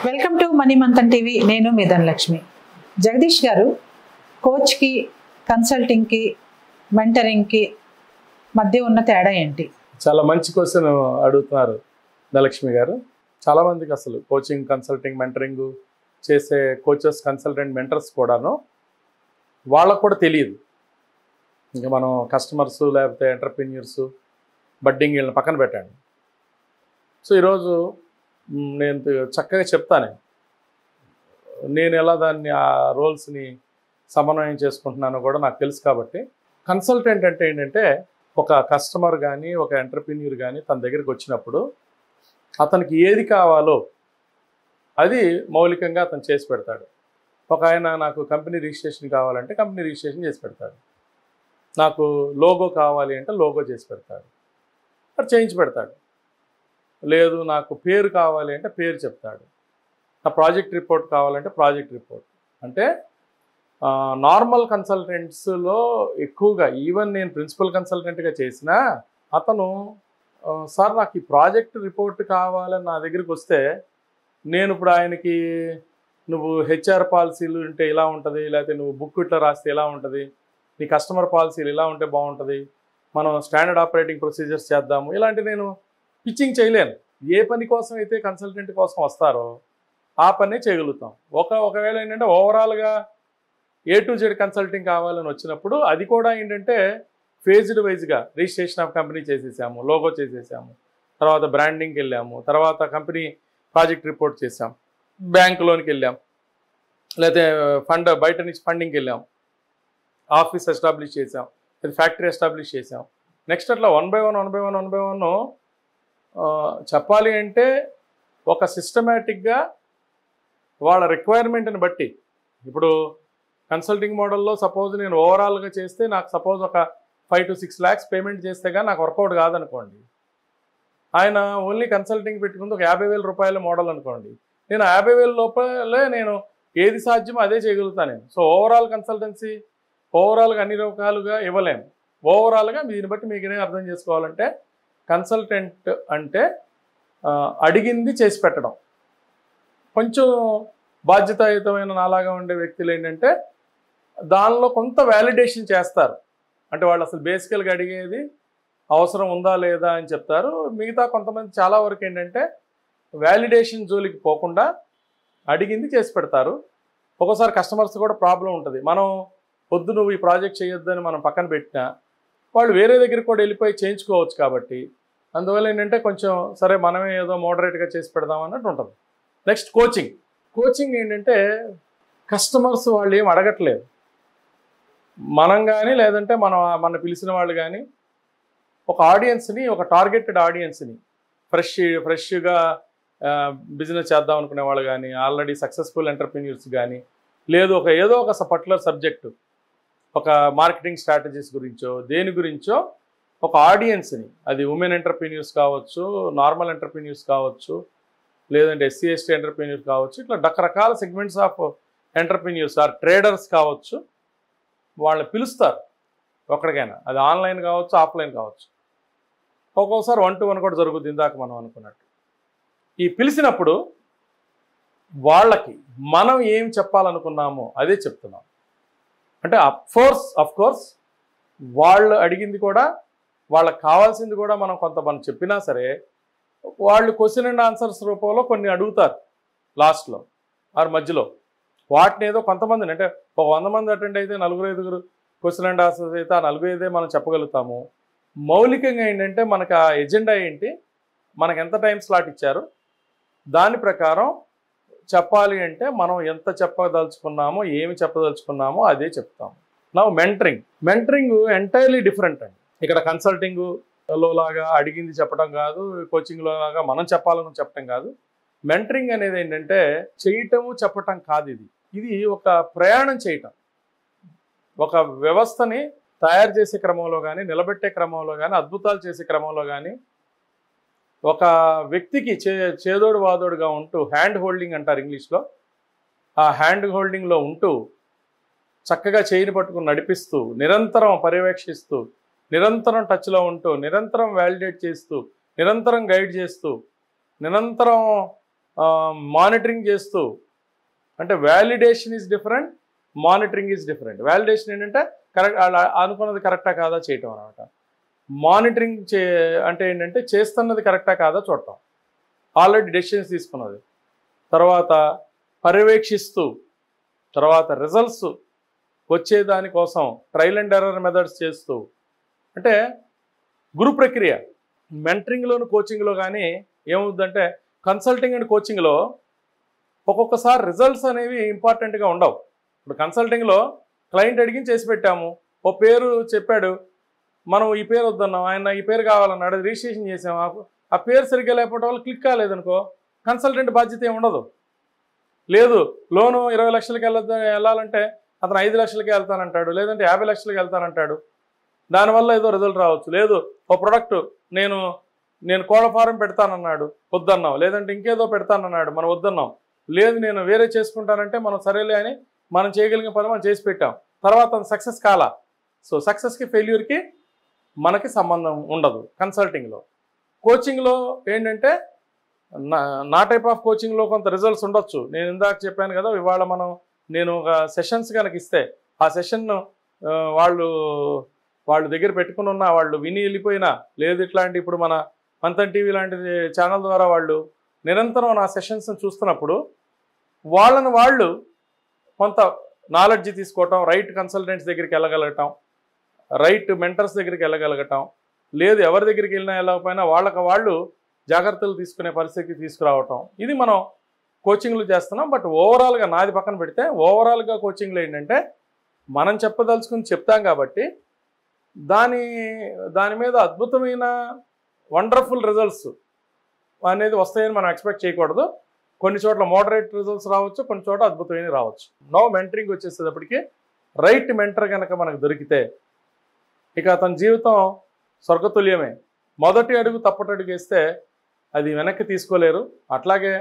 Welcome to money Manthan TV. నేను మీ ధనలక్ష్మి. జగదీష్ గారు, కోచ్కి, కన్సల్టింగ్కి, మెంటరింగ్కి మధ్య ఉన్న తేడా ఏంటి? చాలా మంచి క్వశ్చన్ అడుగుతున్నారు ధనలక్ష్మి గారు. చాలామందికి అసలు కోచింగ్, కన్సల్టింగ్, మెంటరింగ్ చేసే కోచెస్, కన్సల్టెంట్, మెంటర్స్ కూడాను వాళ్ళకు కూడా తెలియదు. ఇంకా మనం కస్టమర్స్ లేకపోతే ఎంటర్ప్రెన్యూర్స్, బడ్డింగ్ వీళ్ళని పక్కన పెట్టండి. సో ఈరోజు నేను చక్కగా చెప్తాను నేను ఎలా దాన్ని ఆ రోల్స్ని సమన్వయం చేసుకుంటున్నానో కూడా నాకు తెలుసు. కాబట్టి కన్సల్టెంట్ అంటే ఏంటంటే ఒక కస్టమర్ కానీ ఒక ఎంటర్ప్రెన్యూర్ కానీ తన దగ్గరికి వచ్చినప్పుడు అతనికి ఏది కావాలో అది మౌలికంగా అతను చేసి పెడతాడు. ఒక ఆయన నాకు కంపెనీ రిజిస్ట్రేషన్ కావాలంటే కంపెనీ రిజిస్ట్రేషన్ చేసి పెడతాడు. నాకు లోగో కావాలి అంటే లోగో చేసి పెడతాడు, అది చేయించి పెడతాడు. లేదు నాకు పేరు కావాలి అంటే పేరు చెప్తాడు. నా ప్రాజెక్ట్ రిపోర్ట్ కావాలంటే ప్రాజెక్ట్ రిపోర్ట్. అంటే నార్మల్ కన్సల్టెంట్స్లో ఎక్కువగా ఈవెన్ నేను ప్రిన్సిపల్ కన్సల్టెంట్గా చేసినా అతను సార్ నాకు ఈ ప్రాజెక్ట్ రిపోర్ట్ కావాలని నా దగ్గరికి వస్తే నేను ఇప్పుడు ఆయనకి నువ్వు హెచ్ఆర్ పాలసీలు ఉంటే ఇలా ఉంటుంది, లేకపోతే నువ్వు బుక్ ఇట్లా రాస్తే ఎలా ఉంటుంది, నీ కస్టమర్ పాలసీలు ఇలా ఉంటే బాగుంటుంది, మనం స్టాండర్డ్ ఆపరేటింగ్ ప్రొసీజర్స్ చేద్దాము, ఇలాంటి నేను పిచ్చింగ్ చేయలేను. ఏ పని కోసం అయితే కన్సల్టెంట్ కోసం వస్తారో ఆ పనే చేయగలుగుతాం. ఒకవేళ ఏంటంటే ఓవరాల్గా A to Z కన్సల్టింగ్ కావాలని వచ్చినప్పుడు అది కూడా ఏంటంటే ఫేజ్డ్ వైజ్గా రిజిస్ట్రేషన్ ఆఫ్ కంపెనీ చేసేసాము, లోగో చేసేసాము, తర్వాత బ్రాండింగ్కి వెళ్ళాము, తర్వాత కంపెనీ ప్రాజెక్ట్ రిపోర్ట్ చేసాం, బ్యాంక్ లోన్కి వెళ్ళాం, లేకపోతే బయట నుంచి ఫండింగ్కి వెళ్ళాం, ఆఫీస్ ఎస్టాబ్లిష్ చేసాం, అది ఫ్యాక్టరీ ఎస్టాబ్లిష్ చేసాం. నెక్స్ట్ అట్లా వన్ బై వన్ చెప్పాలి అంటే ఒక సిస్టమేటిక్గా వాళ్ళ రిక్వైర్మెంట్ని బట్టి. ఇప్పుడు కన్సల్టింగ్ మోడల్లో సపోజ్ నేను ఓవరాల్గా చేస్తే నాకు సపోజ్ ఒక 5 to 6 lakhs పేమెంట్ చేస్తే కానీ నాకు వర్కౌట్ కాదనుకోండి. ఆయన ఓన్లీ కన్సల్టింగ్ పెట్టుకుంది ఒక 50,000 రూపాయల మోడల్ అనుకోండి. నేను 50,000 లోపలే నేను ఏది సాధ్యమో అదే చేయగలుగుతాను నేను. సో ఓవరాల్ కన్సల్టెన్సీ ఓవరాల్గా అన్ని రకాలుగా ఇవ్వలేము. ఓవరాల్గా దీన్ని బట్టి మీకు ఏం అర్థం చేసుకోవాలంటే కన్సల్టెంట్ అంటే అడిగింది చేసి పెట్టడం. కొంచెం బాధ్యతాయుతమైన నాలాగా ఉండే వ్యక్తులు ఏంటంటే దానిలో కొంత వ్యాలిడేషన్ చేస్తారు. అంటే వాళ్ళు అసలు బేసికల్గా అడిగేది అవసరం ఉందా లేదా అని చెప్తారు. మిగతా కొంతమంది చాలా వరకు ఏంటంటే వ్యాలిడేషన్ జోలికి పోకుండా అడిగింది చేసి పెడతారు. ఒక్కోసారి కస్టమర్స్ కూడా ప్రాబ్లం ఉంటుంది. మనం పొద్దు నువ్వు ఈ ప్రాజెక్ట్ చేయొద్దని మనం పక్కన పెట్టినా వాళ్ళు వేరే దగ్గరికి కూడా వెళ్ళిపోయి చేయించుకోవచ్చు. కాబట్టి అందువల్ల ఏంటంటే కొంచెం సరే మనమే ఏదో మోడరేట్గా చేసి పెడదాం అన్నట్టు ఉంటుంది. నెక్స్ట్ కోచింగ్ ఏంటంటే కస్టమర్స్ వాళ్ళు ఏం అడగట్లేదు. మనం కానీ లేదంటే మన పిలిచిన వాళ్ళు కానీ ఒక ఆడియన్స్ని, ఒక టార్గెటెడ్ ఆడియన్స్ని ఫ్రెష్గా బిజినెస్ చేద్దాం అనుకునే వాళ్ళు కానీ, ఆల్రెడీ సక్సెస్ఫుల్ ఎంటర్ప్రెన్యూర్స్ కానీ, లేదు ఏదో ఒక పర్టికులర్ సబ్జెక్టు, ఒక మార్కెటింగ్ స్ట్రాటజీస్ గురించో దేని గురించో ఒక ఆడియన్స్ని, అది ఉమెన్ ఎంటర్ప్రెన్యూర్స్ కావచ్చు, నార్మల్ ఎంటర్ప్రెన్యూర్స్ కావచ్చు, లేదంటే SC ST ఎంటర్ప్రెన్యూర్స్ కావచ్చు, ఇట్లా రకరకాల segments of entrepreneurs are traders కావచ్చు, వాళ్ళని పిలుస్తారు ఎక్కడికైనా. అది ఆన్లైన్ కావచ్చు, ఆఫ్లైన్ కావచ్చు, ఒక్కొక్కసారి 1-to-1 కూడా జరుగుతుంది. ఇందాక మనం అనుకున్నట్టు ఈ పిలిచినప్పుడు వాళ్ళకి మనం ఏం చెప్పాలనుకున్నామో అదే చెప్తున్నాం. అంటే అఫ్ కోర్స్ వాళ్ళు అడిగింది కూడా, వాళ్ళకి కావాల్సింది కూడా మనం చెప్పినా సరే వాళ్ళు క్వశ్చన్ అండ్ ఆన్సర్స్ రూపంలో కొన్ని అడుగుతారు లాస్ట్లో ఆరు మధ్యలో. వాటిని ఏదో కొంతమందిని అంటే ఒక 100 మంది అటెండ్ అయితే 4-5 క్వశ్చన్ అండ్ ఆన్సర్స్ అయితే ఆ 4-5 మనం చెప్పగలుగుతాము. మౌలికంగా ఏంటంటే మనకు ఆ ఎజెండా ఏంటి, మనకు ఎంత టైం స్లాట్ ఇచ్చారు, దాని ప్రకారం చెప్పాలి. అంటే మనం ఎంత చెప్పదలుచుకున్నామో, ఏమి చెప్పదలుచుకున్నామో అదే చెప్తాము. నా మెంటరింగ్ ఎంటైర్లీ డిఫరెంట్ అండి. ఇక్కడ కన్సల్టింగ్లో లాగా అడిగింది చెప్పడం కాదు, కోచింగ్లో లాగా మనం చెప్పాలని చెప్పడం కాదు. మెంటరింగ్ అనేది ఏంటంటే చేయటము చెప్పటం కాదు. ఇది ఒక ప్రయాణం చేయటం, ఒక వ్యవస్థని తయారు చేసే క్రమంలో కానీ, నిలబెట్టే క్రమంలో కానీ, అద్భుతాలు చేసే క్రమంలో కానీ, ఒక వ్యక్తికి చేదోడు వాదోడుగా ఉంటూ హ్యాండ్ హోల్డింగ్ అంటారు ఇంగ్లీష్లో, ఆ హ్యాండ్ హోల్డింగ్లో ఉంటూ చక్కగా చేయిని పట్టుకుని నడిపిస్తూ, నిరంతరం పర్యవేక్షిస్తూ, నిరంతరం టచ్లో ఉంటూ, నిరంతరం వ్యాలిడేట్ చేస్తూ, నిరంతరం గైడ్ చేస్తూ, నిరంతరం మానిటరింగ్ చేస్తూ, అంటే validation is different, monitoring is different. Validation ఏంటంటే కరెక్ట్ అనుకున్నది కరెక్టా కాదా చేయటం అనమాట. మానిటరింగ్ అంటే ఏంటంటే చేస్తున్నది కరెక్టా కాదా చూడటం, ఆల్రెడీ డెసిషన్స్ తీసుకున్నది, తర్వాత పర్యవేక్షిస్తూ, తర్వాత రిజల్ట్స్ వచ్చేదానికోసం ట్రయల్ అండ్ ఎర్రర్ మెథడ్స్ చేస్తూ, అంటే గురు ప్రక్రియ. మెంటరింగ్లోను కోచింగ్లో కానీ ఏమవుతుందంటే కన్సల్టింగ్ అండ్ కోచింగ్లో ఒక్కొక్కసారి రిజల్ట్స్ అనేవి ఇంపార్టెంట్గా ఉండవు. ఇప్పుడు కన్సల్టింగ్లో క్లయింట్ అడిగి చేసి పెట్టాము, ఓ పేరు చెప్పాడు, మనం ఈ పేరు వద్దన్నాం, ఆయన ఈ పేరు కావాలన్నాడు, రిజిస్ట్రేషన్ చేసాము, ఆ పేరు సరిగ్గా లేకపోవడం వల్ల క్లిక్ కాలేదనుకో కన్సల్టెంట్ బాధ్యత ఏమి ఉండదు. లేదు లోను 20 లక్షలకి వెళ్ళాలంటే అతను 5 లక్షలకి వెళ్తానంటాడు, లేదంటే 50 లక్షలకి వెళ్తానంటాడు, దానివల్ల ఏదో రిజల్ట్ రావచ్చు. లేదు ఓ ప్రొడక్ట్ నేను కోళ్ళ ఫారం పెడతానన్నాడు, వద్దన్నాం, లేదంటే ఇంకేదో పెడతానన్నాడు, మనం వద్దన్నాం, లేదు నేను వేరే చేసుకుంటానంటే మనం సరేలే అని మనం చేయగలిగిన పని మనం చేసి పెట్టాం, తర్వాత సక్సెస్ కాలా. సో సక్సెస్కి ఫెయిల్యూర్కి మనకి సంబంధం ఉండదు కన్సల్టింగ్లో. కోచింగ్లో ఏంటంటే నా టైప్ ఆఫ్ కోచింగ్లో కొంత రిజల్ట్స్ ఉండొచ్చు. నేను ఇందాక చెప్పాను కదా, ఇవాళ నేను ఒక సెషన్స్ కనుక ఇస్తే ఆ సెషన్ను వాళ్ళు దగ్గర పెట్టుకుని ఉన్న వాళ్ళు విని వెళ్ళిపోయినా, లేదు ఇట్లాంటి ఇప్పుడు మన మంతన్ టీవీ లాంటి ఛానల్ ద్వారా వాళ్ళు నిరంతరం నా సెషన్స్ని చూస్తున్నప్పుడు వాళ్ళు కొంత నాలెడ్జ్ తీసుకోవటం, రైట్ కన్సల్టెంట్స్ దగ్గరికి వెళ్ళగలగటం, రైట్ మెంటర్స్ దగ్గరికి వెళ్ళగలగటం, లేదు ఎవరి దగ్గరికి వెళ్ళినా వెళ్ళకపోయినా వాళ్ళు జాగ్రత్తలు తీసుకునే పరిస్థితికి తీసుకురావటం, ఇది మనం కోచింగ్లు చేస్తున్నాం. బట్ ఓవరాల్గా నాది పక్కన పెడితే ఓవరాల్గా కోచింగ్లో ఏంటంటే మనం చెప్పదలుచుకుని చెప్తాం కాబట్టి దాని మీద అద్భుతమైన వండర్ఫుల్ రిజల్ట్స్ అనేది వస్తాయని మనం ఎక్స్పెక్ట్ చేయకూడదు. కొన్ని చోట్ల మోడరేట్ రిజల్ట్స్ రావచ్చు, కొన్ని చోట్ల అద్భుతమైన రావచ్చు. నో మెంటరింగ్ వచ్చేసేటప్పటికి రైట్ మెంటర్ కనుక మనకు దొరికితే ఇక అతని జీవితం స్వర్గతుల్యమే. మొదటి అడుగు తప్పటడుగు వేస్తే అది వెనక్కి తీసుకోలేరు. అట్లాగే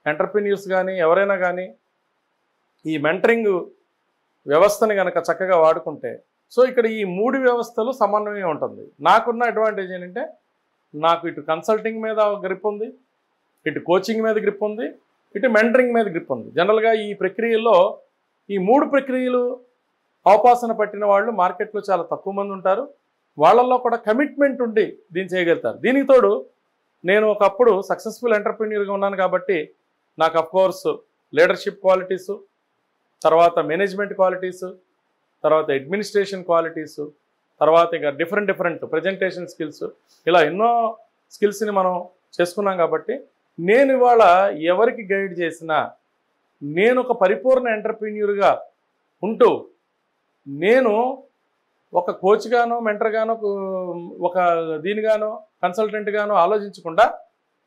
ఎంటర్ప్రెన్యూర్స్ కానీ ఎవరైనా కానీ ఈ మెంటరింగ్ వ్యవస్థని కనుక చక్కగా వాడుకుంటే, సో ఇక్కడ ఈ 3 వ్యవస్థలు సమన్వయం ఉంటుంది. నాకున్న అడ్వాంటేజ్ ఏంటంటే నాకు ఇటు కన్సల్టింగ్ మీద గ్రిప్ ఉంది, ఇటు కోచింగ్ మీద గ్రిప్ ఉంది, ఇటు మెంటరింగ్ మీద గ్రిప్ ఉంది. జనరల్గా ఈ ప్రక్రియల్లో ఈ 3 ప్రక్రియలు అవపాసన పట్టిన వాళ్ళు మార్కెట్లో చాలా తక్కువ మంది ఉంటారు. వాళ్ళల్లో కూడా కమిట్మెంట్ ఉండి దీన్ని చేయగలుగుతారు. దీనికి తోడు నేను ఒకప్పుడు సక్సెస్ఫుల్ ఎంటర్ప్రెన్యూర్గా ఉన్నాను కాబట్టి నాకు అఫ్కోర్స్ లీడర్షిప్ క్వాలిటీసు, తర్వాత మేనేజ్మెంట్ క్వాలిటీసు, తర్వాత అడ్మినిస్ట్రేషన్ క్వాలిటీసు, తర్వాత ఇక డిఫరెంట్ ప్రజెంటేషన్ స్కిల్స్, ఇలా ఎన్నో స్కిల్స్ని మనం చేసుకున్నాం కాబట్టి నేను ఇవాళ ఎవరికి గైడ్ చేసినా నేను ఒక పరిపూర్ణ ఎంటర్ప్రెన్యూర్గా ఉంటూ నేను ఒక కోచ్గానో మెంటర్గానో ఒక దీనిగానో కన్సల్టెంట్గానో ఆలోచించకుండా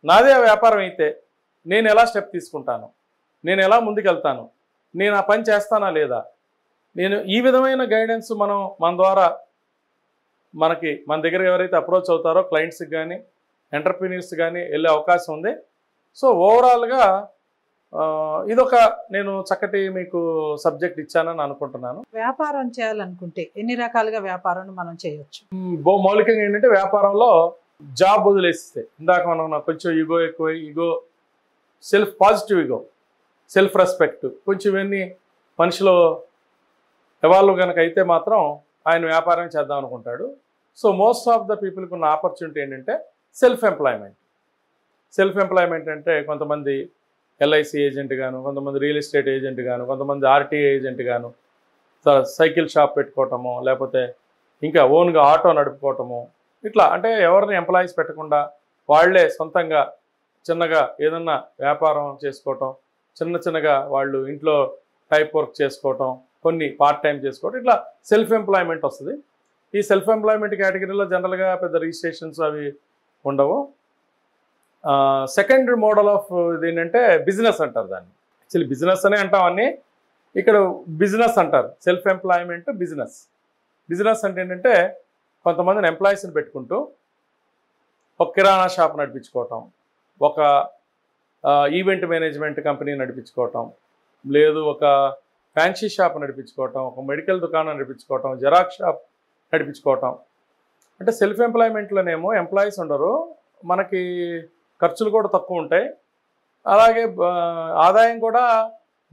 నాదే వ్యాపారం అయితే నేను ఎలా స్టెప్ తీసుకుంటాను, నేను ఎలా ముందుకెళ్తాను, నేను ఆ పని చేస్తానా లేదా, నేను ఈ విధమైన గైడెన్స్ మన ద్వారా మన దగ్గర ఎవరైతే అప్రోచ్ అవుతారో క్లయింట్స్కి కానీ ఎంటర్ప్రెన్యూర్స్ కానీ వెళ్ళే అవకాశం ఉంది. సో ఓవరాల్గా ఇదొక నేను చక్కటి మీకు సబ్జెక్ట్ ఇచ్చానని అనుకుంటున్నాను. వ్యాపారం చేయాలనుకుంటే ఎన్ని రకాలుగా వ్యాపారం మనం చేయొచ్చు? మౌలికంగా ఏంటంటే వ్యాపారంలో జాబ్ వదిలేస్తే ఇందాక నాకు కొంచెం ఈగో ఎక్కువ, ego positive ego, self respect కొంచెం ఇవన్నీ మనిషిలో ఎవాల్వ్ కనుక అయితే మాత్రం ఆయన వ్యాపారం చేద్దాం అనుకుంటాడు. సో మోస్ట్ ఆఫ్ ద పీపుల్కి ఉన్న ఆపర్చునిటీ ఏంటంటే సెల్ఫ్ ఎంప్లాయ్మెంట్ అంటే కొంతమంది ఎల్ఐసి ఏజెంట్ గాను, కొంతమంది రియల్ ఎస్టేట్ ఏజెంట్ గాను, కొంతమంది ఆర్టీఏ ఏజెంట్ గాను, సైకిల్ షాప్ పెట్టుకోవటము, లేకపోతే ఇంకా ఓన్గా ఆటో నడుపుకోవటము, ఇట్లా అంటే ఎవరిని ఎంప్లాయీస్ పెట్టకుండా వాళ్లే సొంతంగా చిన్నగా ఏదన్నా వ్యాపారం చేసుకోవటం, చిన్నగా వాళ్ళు ఇంట్లో టైప్ వర్క్ చేసుకోవటం, కొన్ని పార్ట్ టైం చేసుకోవటం, ఇట్లా సెల్ఫ్ ఎంప్లాయ్మెంట్ వస్తుంది. ఈ సెల్ఫ్ ఎంప్లాయ్మెంట్ కేటగిరీలో జనరల్గా పెద్ద రిజిస్ట్రేషన్స్ అవి ఉండవు. సెకండ్ మోడల్ ఆఫ్ ఏంటంటే బిజినెస్ అంటారు దాన్ని. యాక్చువల్లీ బిజినెస్ అనే అంటామని, ఇక్కడ బిజినెస్ అంటారు. సెల్ఫ్ ఎంప్లాయ్మెంట్ బిజినెస్ అంటే ఏంటంటే కొంతమందిని ఎంప్లాయీస్ని పెట్టుకుంటూ ఒక కిరాణా షాప్ నడిపించుకోవటం, ఒక ఈవెంట్ మేనేజ్మెంట్ కంపెనీ నడిపించుకోవటం, లేదు ఒక ఫ్యాన్సీ షాప్ నడిపించుకోవటం, ఒక మెడికల్ దుకాణం నడిపించుకోవటం, జెరాక్స్ షాప్ నడిపించుకోవటం. అంటే సెల్ఫ్ ఎంప్లాయ్మెంట్లోనేమో ఎంప్లాయీస్ ఉండరు, మనకి ఖర్చులు కూడా తక్కువ ఉంటాయి, అలాగే ఆదాయం కూడా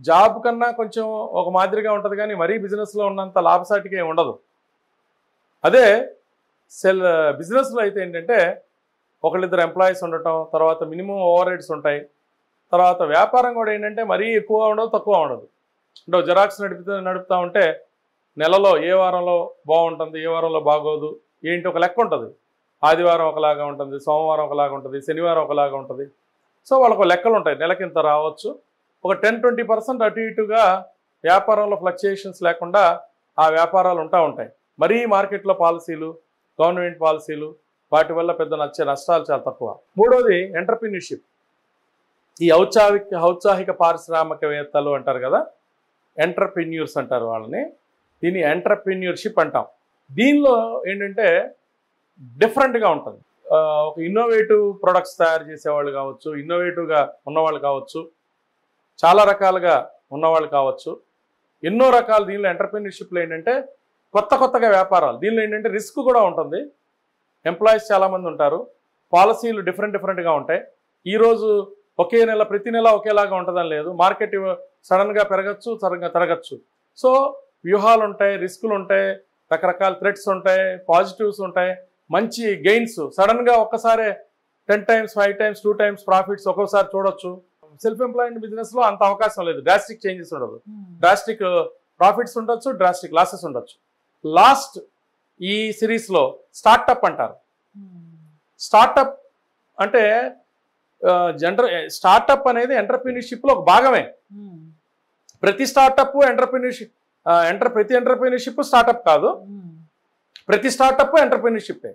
జాబ్ కన్నా కొంచెం ఒక మాదిరిగా ఉంటుంది, కానీ మరీ బిజినెస్లో ఉన్నంత లాభసాటిగా ఏమి ఉండదు. అదే బిజినెస్లో అయితే ఏంటంటే ఒకళ్ళిద్దరు ఎంప్లాయీస్ ఉండటం, తర్వాత మినిమం ఓవర్ హెడ్స్ ఉంటాయి, తర్వాత వ్యాపారం కూడా ఏంటంటే మరీ ఎక్కువ ఉండదు, తక్కువ ఉండదు. అంటే జిరాక్స్ నడుపుతూ ఉంటే నెలలో ఏ వారంలో బాగుంటుంది, ఏ వారంలో బాగోదు ఏంటి ఒక లెక్క ఉంటుంది. ఆదివారం ఒకలాగా ఉంటుంది, సోమవారం ఒకలాగా ఉంటుంది, శనివారం ఒకలాగా ఉంటుంది. సో వాళ్ళకు లెక్కలు ఉంటాయి, నెలకింత రావచ్చు. ఒక 10-20% అటు ఇటుగా వ్యాపారంలో ఫ్లక్చుయేషన్స్ లేకుండా ఆ వ్యాపారాలు ఉంటాయి. మరీ మార్కెట్లో పాలసీలు, గవర్నమెంట్ పాలసీలు, వాటి వల్ల పెద్ద నష్టాలు చాలా తక్కువ. మూడోది ఎంటర్‌ప్రెన్యూర్‌షిప్. ఈ ఔత్సాహిక పారిశ్రామికవేత్తలు అంటారు కదా, ఎంటర్‌ప్రెన్యూర్స్ అంటారు వాళ్ళని. దీన్ని ఎంటర్‌ప్రెన్యూర్‌షిప్ అంటాం. దీనిలో ఏంటంటే డిఫరెంట్గా ఉంటుంది. ఒక ఇన్నోవేటివ్ ప్రొడక్ట్స్ తయారు చేసేవాళ్ళు కావచ్చు, ఇన్నోవేటివ్గా ఉన్నవాళ్ళు కావచ్చు, చాలా రకాలుగా ఉన్నవాళ్ళు కావచ్చు, ఎన్నో రకాలు. దీనిలో ఎంటర్‌ప్రెన్యూర్‌షిప్లో ఏంటంటే కొత్తగా వ్యాపారాలు. దీనిలో ఏంటంటే రిస్క్ కూడా ఉంటుంది. ఎంప్లాయీస్ చాలామంది ఉంటారు, పాలసీలు డిఫరెంట్గా ఉంటాయి. ఈరోజు ఒకే నెల ప్రతి నెల ఒకేలాగా ఉంటుందని లేదు, మార్కెట్ సడన్గా పెరగచ్చు, సడన్గా తరగచ్చు. సో వ్యూహాలు ఉంటాయి, రిస్కులు ఉంటాయి, రకరకాల థ్రెట్స్ ఉంటాయి, పాజిటివ్స్ ఉంటాయి, మంచి గెయిన్స్. సడన్గా ఒక్కసారి 10 times, 5 times, 2 times ప్రాఫిట్స్ ఒక్కోసారి చూడొచ్చు. సెల్ఫ్ ఎంప్లాయిడ్ బిజినెస్లో అంత అవకాశం లేదు, డ్రాస్టిక్ చేంజెస్ ఉండదు. డ్రాస్టిక్ ప్రాఫిట్స్ ఉండొచ్చు, డ్రాస్టిక్ లాసెస్ ఉండొచ్చు. లాస్ట్ ఈ సిరీస్లో స్టార్టప్ అంటారు. స్టార్టప్ అంటే స్టార్టప్ అనేది ఎంటర్‌ప్రెన్యూర్‌షిప్లో ఒక భాగమే. ప్రతి స్టార్టప్ ప్రతి ఎంటర్‌ప్రెన్యూర్‌షిప్ స్టార్టప్ కాదు, ప్రతి స్టార్టప్ ఎంటర్‌ప్రెన్యూర్‌షిప్పే.